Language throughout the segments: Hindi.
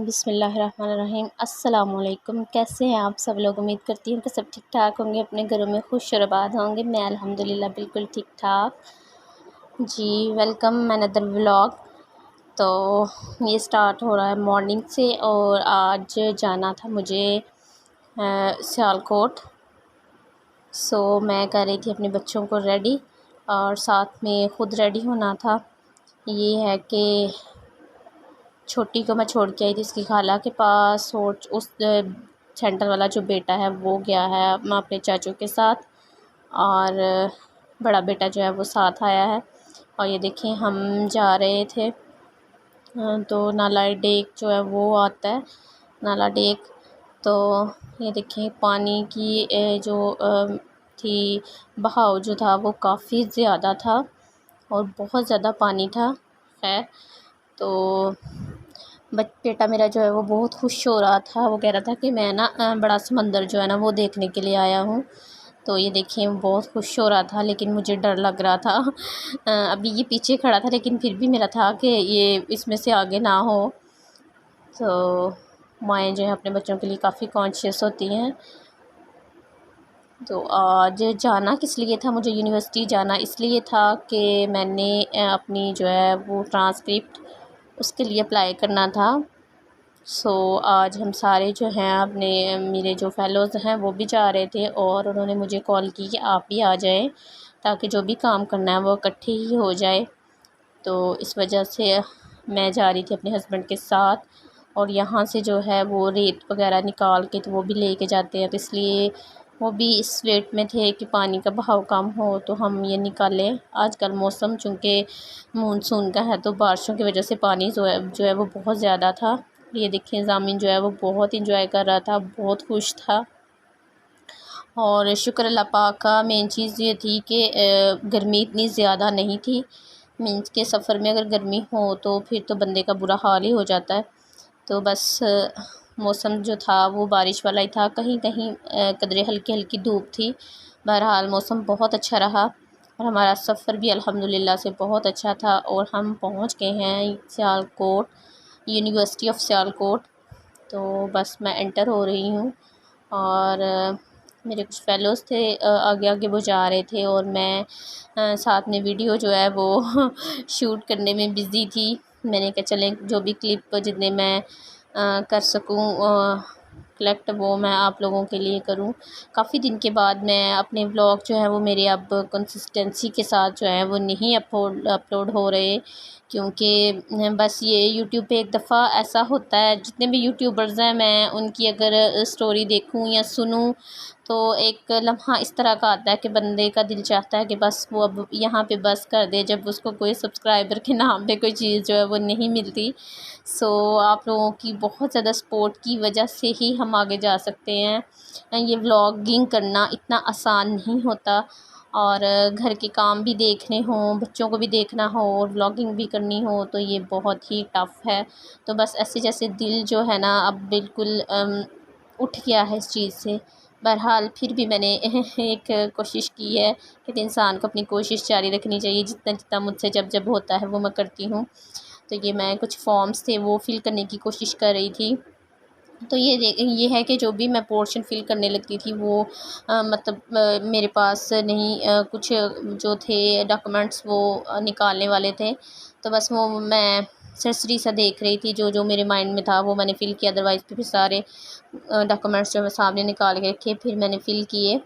बिस्मिल्लाहिर्रहमानिर्रहीम। अस्सलामुअलैकुम। कैसे हैं आप सब लोग? उम्मीद करती हूँ कि सब ठीक ठाक होंगे, अपने घरों में खुश और आबाद होंगे। मैं अल्हम्दुलिल्लाह बिल्कुल ठीक ठाक जी। Welcome another vlog. तो ये स्टार्ट हो रहा है मॉर्निंग से और आज जाना था मुझे सियालकोट। मैं कर रही थी अपने बच्चों को रेडी और साथ में ख़ुद रेडी होना था। ये है कि छोटी को मैं छोड़ के आई थी इसकी खाला के पास और उस सेंटर वाला जो बेटा है वो गया है अपने चाचू के साथ और बड़ा बेटा जो है वो साथ आया है। और ये देखें हम जा रहे थे तो नाला डेक जो है वो आता है, नाला डेक। तो ये देखें पानी की जो थी बहाव जो था वो काफ़ी ज़्यादा था और बहुत ज़्यादा पानी था। खैर तो बेटा मेरा जो है वो बहुत खुश हो रहा था। वो कह रहा था कि मैं ना बड़ा समंदर जो है ना वो देखने के लिए आया हूँ। तो ये देखें वो बहुत खुश हो रहा था, लेकिन मुझे डर लग रहा था। अभी ये पीछे खड़ा था लेकिन फिर भी मेरा था कि ये इसमें से आगे ना हो। तो माएँ जो है अपने बच्चों के लिए काफ़ी कॉन्शियस होती हैं। तो आज जाना किस लिए था, मुझे यूनिवर्सिटी जाना इसलिए था कि मैंने अपनी जो है वो ट्रांसक्रिप्ट उसके लिए अप्लाई करना था। आज हम सारे जो हैं अपने मेरे जो फ़ेलोज़ हैं वो भी जा रहे थे और उन्होंने मुझे कॉल की कि आप भी आ जाएं ताकि जो भी काम करना है वो इकट्ठे ही हो जाए। तो इस वजह से मैं जा रही थी अपने हस्बैंड के साथ और यहाँ से जो है वो रेत वगैरह निकाल के तो वो भी लेके जाते हैं, तो इसलिए वो भी इस वेट में थे कि पानी का बहाव कम हो तो हम ये निकालें। आजकल मौसम चूँकि मानसून का है तो बारिशों की वजह से पानी जो है वो बहुत ज़्यादा था। ये देखिए ज़ामिन जो है वो बहुत इंजॉय कर रहा था, बहुत खुश था। और शुक्र अल्लाह पाक का। मेन चीज़ ये थी कि गर्मी इतनी ज़्यादा नहीं थी। मीन्स के सफ़र में अगर गर्मी हो तो फिर तो बंदे का बुरा हाल ही हो जाता है। तो बस मौसम जो था वो बारिश वाला ही था, कहीं कहीं कदरे हल्की हल्की धूप थी। बहरहाल मौसम बहुत अच्छा रहा और हमारा सफ़र भी अल्हम्दुलिल्लाह से बहुत अच्छा था और हम पहुंच गए हैं सियालकोट, यूनिवर्सिटी ऑफ सियालकोट। तो बस मैं एंटर हो रही हूँ और मेरे कुछ फ़ेलोज़ थे आगे आगे वो जा रहे थे और मैं साथ में वीडियो जो है वो शूट करने में बिज़ी थी। मैंने कहा चलें जो भी क्लिप जितने मैं कर सकूं कलेक्ट वो मैं आप लोगों के लिए करूं। काफ़ी दिन के बाद मैं अपने व्लॉग जो है वो मेरे अब कंसिस्टेंसी के साथ जो है वो नहीं अपलोड हो रहे, क्योंकि बस ये यूट्यूब पे एक दफ़ा ऐसा होता है जितने भी यूट्यूबर्स हैं मैं उनकी अगर स्टोरी देखूं या सुनूं तो एक लम्हा इस तरह का आता है कि बंदे का दिल चाहता है कि बस वो अब यहाँ पे बस कर दे, जब उसको कोई सब्सक्राइबर के नाम पे कोई चीज़ जो है वो नहीं मिलती। आप लोगों की बहुत ज़्यादा सपोर्ट की वजह से ही हम आगे जा सकते हैं। ये व्लॉगिंग करना इतना आसान नहीं होता और घर के काम भी देखने हों, बच्चों को भी देखना हो और व्लॉगिंग भी करनी हो तो ये बहुत ही टफ़ है। तो बस ऐसे जैसे दिल जो है ना अब बिल्कुल उठ गया है इस चीज़ से। बहरहाल फिर भी मैंने एक कोशिश की है कि इंसान को अपनी कोशिश जारी रखनी चाहिए, जितना जितना मुझसे जब जब होता है वो मैं करती हूँ। तो ये मैं कुछ फॉर्म्स थे वो फ़िल करने की कोशिश कर रही थी। तो ये है कि जो भी मैं पोर्शन फ़िल करने लगती थी वो मतलब मेरे पास नहीं कुछ जो थे डॉक्यूमेंट्स वो निकालने वाले थे। तो बस वो मैं सरसरी सा देख रही थी, जो जो मेरे माइंड में था वो मैंने फ़िल किया। अदरवाइज़ तो फिर सारे डॉक्यूमेंट्स जो मैं सामने निकाल के रखे फिर मैंने फ़िल किए।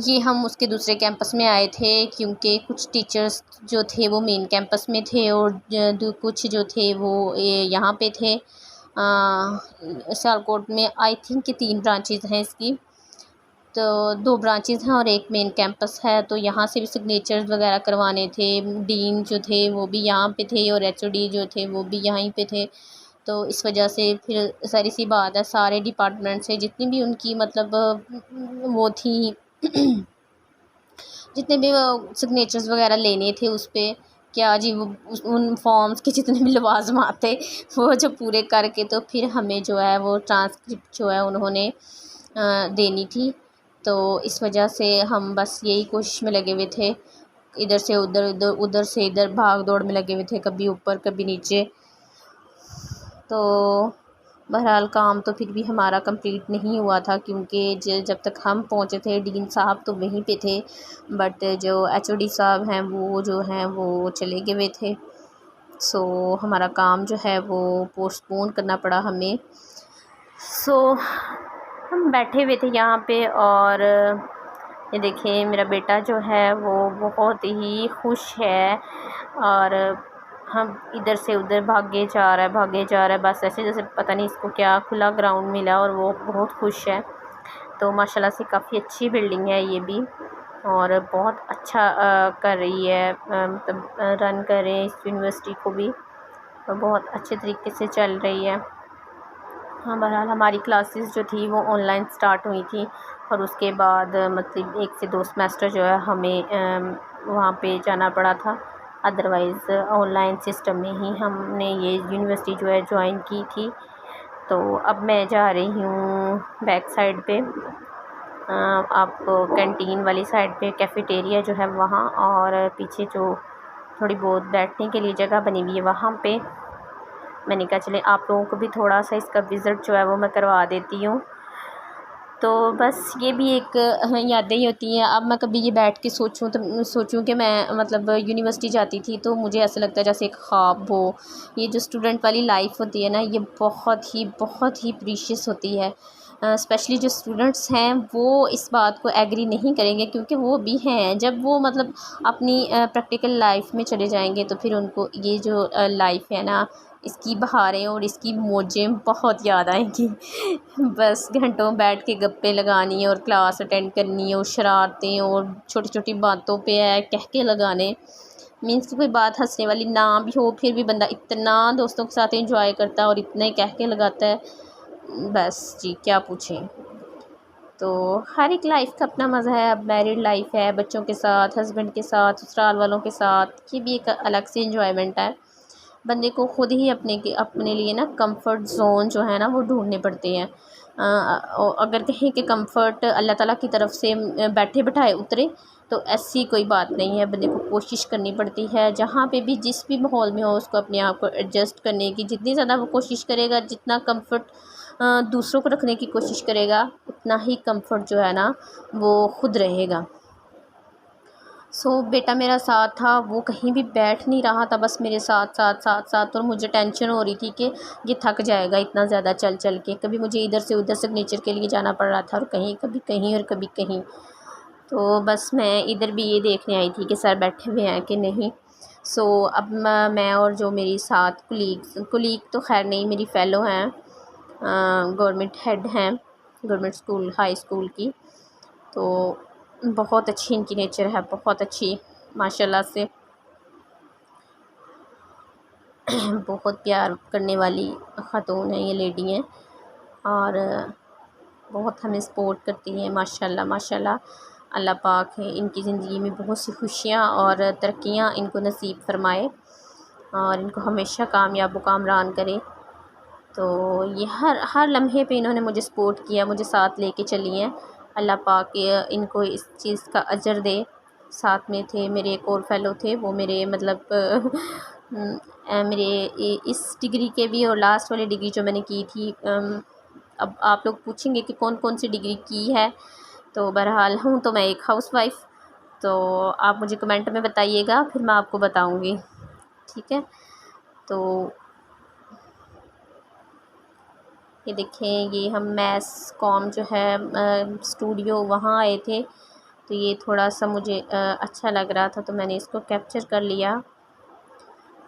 ये हम उसके दूसरे कैंपस में आए थे क्योंकि कुछ टीचर्स जो थे वो मेन कैंपस में थे और कुछ जो थे वो यहाँ पे थे। सियालकोट में आई थिंक कि 3 ब्रांचेज़ हैं इसकी, तो 2 ब्रांचेज़ हैं और एक मेन कैंपस है। तो यहाँ से भी सिग्नेचर्स वगैरह करवाने थे। डीन जो थे वो भी यहाँ पे थे और एचओडी जो थे वो भी यहीं पे थे। तो इस वजह से फिर सारी सी बात है, सारे डिपार्टमेंट से जितनी भी उनकी मतलब वो थी जितने भी सिग्नेचर्स वगैरह लेने थे उस पे क्या जी वो उन फॉर्म्स के जितने भी लवाज़मात थे वो जो पूरे करके तो फिर हमें जो है वो ट्रांसक्रिप्ट जो है उन्होंने देनी थी। तो इस वजह से हम बस यही कोशिश में लगे हुए थे, इधर से उधर उधर उधर से इधर भाग दौड़ में लगे हुए थे, कभी ऊपर कभी नीचे। तो बहरहाल काम तो फिर भी हमारा कंप्लीट नहीं हुआ था, क्योंकि जब तक हम पहुँचे थे डीन साहब तो वहीं पे थे, बट जो एचओडी साहब हैं वो जो हैं वो चले गए थे। सो हमारा काम जो है वो पोस्टपोन करना पड़ा हमें। सो हम बैठे हुए थे यहाँ पे, और ये देखिए मेरा बेटा जो है वो बहुत ही खुश है, और हम इधर से उधर भागे जा रहा है बस ऐसे जैसे पता नहीं इसको क्या खुला ग्राउंड मिला, और वो बहुत खुश है। तो माशाल्लाह से काफ़ी अच्छी बिल्डिंग है ये भी, और बहुत अच्छा कर रही है, मतलब रन कर रहे हैं इस यूनिवर्सिटी को भी, और बहुत अच्छे तरीके से चल रही है। हाँ, बहरहाल हमारी क्लासेस जो थी वो ऑनलाइन स्टार्ट हुई थी, और उसके बाद मतलब 1 से 2 सेमेस्टर जो है हमें वहाँ पे जाना पड़ा था, अदरवाइज़ ऑनलाइन सिस्टम में ही हमने ये यूनिवर्सिटी जो है ज्वाइन की थी। तो अब मैं जा रही हूँ बैक साइड पे, आपको कैंटीन वाली साइड पे कैफ़ेटेरिया जो है वहाँ, और पीछे जो थोड़ी बहुत बैठने के लिए जगह बनी हुई है वहाँ पे मैंने कहा चले आप लोगों को भी थोड़ा सा इसका विज़िट जो है वो मैं करवा देती हूँ। तो बस ये भी एक यादें ही होती हैं। अब मैं कभी ये बैठ के सोचूं कि मैं मतलब यूनिवर्सिटी जाती थी, तो मुझे ऐसा लगता है जैसे एक ख्वाब हो। ये जो स्टूडेंट वाली लाइफ होती है ना, ये बहुत ही प्रीशियस होती है। स्पेशली जो स्टूडेंट्स हैं वो इस बात को एग्री नहीं करेंगे, क्योंकि वो भी हैं, जब वो मतलब अपनी प्रैक्टिकल लाइफ में चले जाएंगे तो फिर उनको ये जो लाइफ है ना, इसकी बहारें और इसकी मौजें बहुत याद आएंगी। बस घंटों बैठ के गप्पे लगानी और क्लास अटेंड करनी और शरारतें और छोटी छोटी बातों पे कह के लगाने। मीन्स कि कोई बात हंसने वाली ना भी हो, फिर भी बंदा इतना दोस्तों के साथ एंजॉय करता है और इतने कह के लगाता है, बस जी क्या पूछें। तो हर एक लाइफ का अपना मज़ा है। अब मैरिड लाइफ है, बच्चों के साथ, हस्बैंड के साथ, ससुराल वालों के साथ, ये भी एक अलग से इंजॉयमेंट है। बंदे को खुद ही अपने लिए ना कंफर्ट ज़ोन जो है ना वो ढूंढने पड़ते हैं। अगर कहें कि कंफर्ट अल्लाह ताला की तरफ से बैठे बिठाए उतरे, तो ऐसी कोई बात नहीं है। बंदे को कोशिश करनी पड़ती है, जहाँ पे भी जिस भी माहौल में हो उसको अपने आप को एडजस्ट करने की जितनी ज़्यादा वो कोशिश करेगा, जितना कंफर्ट दूसरों को रखने की कोशिश करेगा, उतना ही कंफर्ट जो है ना वो खुद रहेगा। बेटा मेरा साथ था, वो कहीं भी बैठ नहीं रहा था, बस मेरे साथ, और मुझे टेंशन हो रही थी कि ये थक जाएगा इतना ज़्यादा चल चल के। कभी मुझे इधर से उधर सिग्नेचर के लिए जाना पड़ रहा था, और कभी कहीं और कभी कहीं। तो बस मैं इधर भी ये देखने आई थी कि सर बैठे हुए हैं कि नहीं। अब मैं और जो मेरी साथ कुलीग तो खैर नहीं, मेरी फ़ेलो हैं, गवर्नमेंट हेड हैं गवर्नमेंट स्कूल हाई स्कूल की। तो बहुत अच्छी इनकी नेचर है, बहुत अच्छी माशाल्लाह से। बहुत प्यार करने वाली ख़ातून है ये, लेडी हैं, और बहुत हमें सपोर्ट करती हैं माशाल्लाह माशाल्लाह। अल्लाह पाक है इनकी ज़िंदगी में बहुत सी खुशियाँ और तरक्कियाँ इनको नसीब फरमाए, और इनको हमेशा कामयाब व कामरान करे। तो ये हर लम्हे पे इन्होंने मुझे सपोर्ट किया, मुझे साथ लेके चली हैं। अल्लाह पाक इनको इस चीज़ का अजर दे। साथ में थे मेरे एक और फेलो थे, वो मेरे मतलब मेरे इस डिग्री के भी और लास्ट वाली डिग्री जो मैंने की थी। अब आप लोग पूछेंगे कि कौन कौन सी डिग्री की है, तो बहरहाल हूँ तो मैं एक हाउसवाइफ़। तो आप मुझे कमेंट में बताइएगा, फिर मैं आपको बताऊँगी, ठीक है। तो ये देखें, ये हम मैस कॉम जो है स्टूडियो वहाँ आए थे, तो ये थोड़ा सा मुझे अच्छा लग रहा था, तो मैंने इसको कैप्चर कर लिया।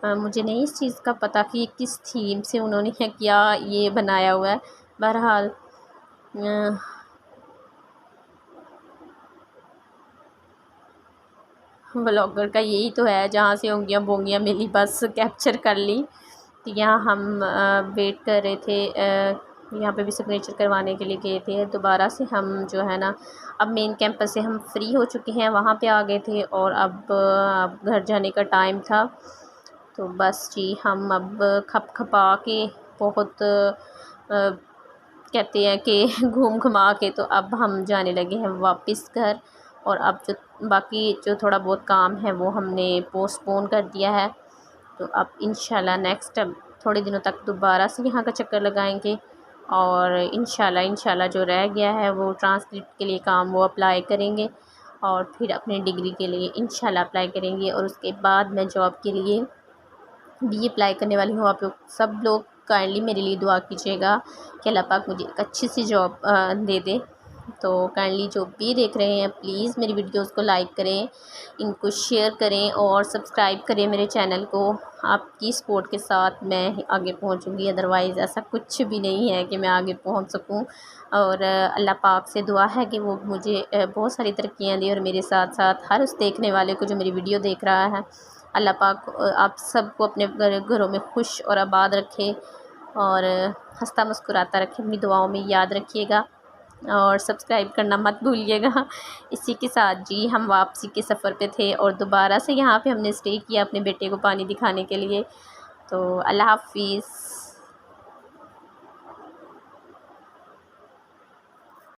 मुझे नहीं इस चीज़ का पता कि किस थीम से उन्होंने क्या ये बनाया हुआ है। बहरहाल ब्लॉगर का यही तो है, जहाँ से ओंगियाँ बोंगियाँ मिली बस कैप्चर कर ली। तो यहाँ हम वेट कर रहे थे, यहाँ पे भी सिग्नेचर करवाने के लिए गए थे। दोबारा से हम जो है ना, अब मेन कैंपस से हम फ्री हो चुके हैं, वहाँ पे आ गए थे, और अब घर जाने का टाइम था। तो बस जी हम अब खपा के बहुत कहते हैं कि घूम घुमा के तो अब हम जाने लगे हैं वापस घर। और अब जो बाकी जो थोड़ा बहुत काम है वो हमने पोस्टपोन कर दिया है। तो अब इंशाल्लाह नेक्स्ट थोड़े दिनों तक दोबारा से यहाँ का चक्कर लगाएंगे और इंशाल्लाह जो रह गया है वो ट्रांसक्रिप्ट के लिए काम वो अप्लाई करेंगे और फिर अपनी डिग्री के लिए इंशाल्लाह अप्लाई करेंगे। और उसके बाद मैं जॉब के लिए भी अप्लाई करने वाली हूँ। आप लोग सब लोग काइंडली मेरे लिए दुआ कीजिएगा कि अल्लाह पाक मुझे एक अच्छी सी जॉब दे दे। तो काइंडली जो भी देख रहे हैं प्लीज़ मेरी वीडियोस को लाइक करें, इनको शेयर करें और सब्सक्राइब करें मेरे चैनल को। आपकी सपोर्ट के साथ मैं आगे पहुंचूंगी, अदरवाइज़ ऐसा कुछ भी नहीं है कि मैं आगे पहुंच सकूं। और अल्लाह पाक से दुआ है कि वो मुझे बहुत सारी तरक्कियां दे और मेरे साथ साथ हर उस देखने वाले को जो मेरी वीडियो देख रहा है, अल्लाह पाक आप सबको अपने घरों में खुश और आबाद रखे और हंसता मुस्कुराता रखे। अपनी दुआओं में याद रखिएगा और सब्सक्राइब करना मत भूलिएगा। इसी के साथ जी हम वापसी के सफ़र पे थे और दोबारा से यहाँ पे हमने स्टे किया अपने बेटे को पानी दिखाने के लिए। तो अल्लाह हाफ़िज़।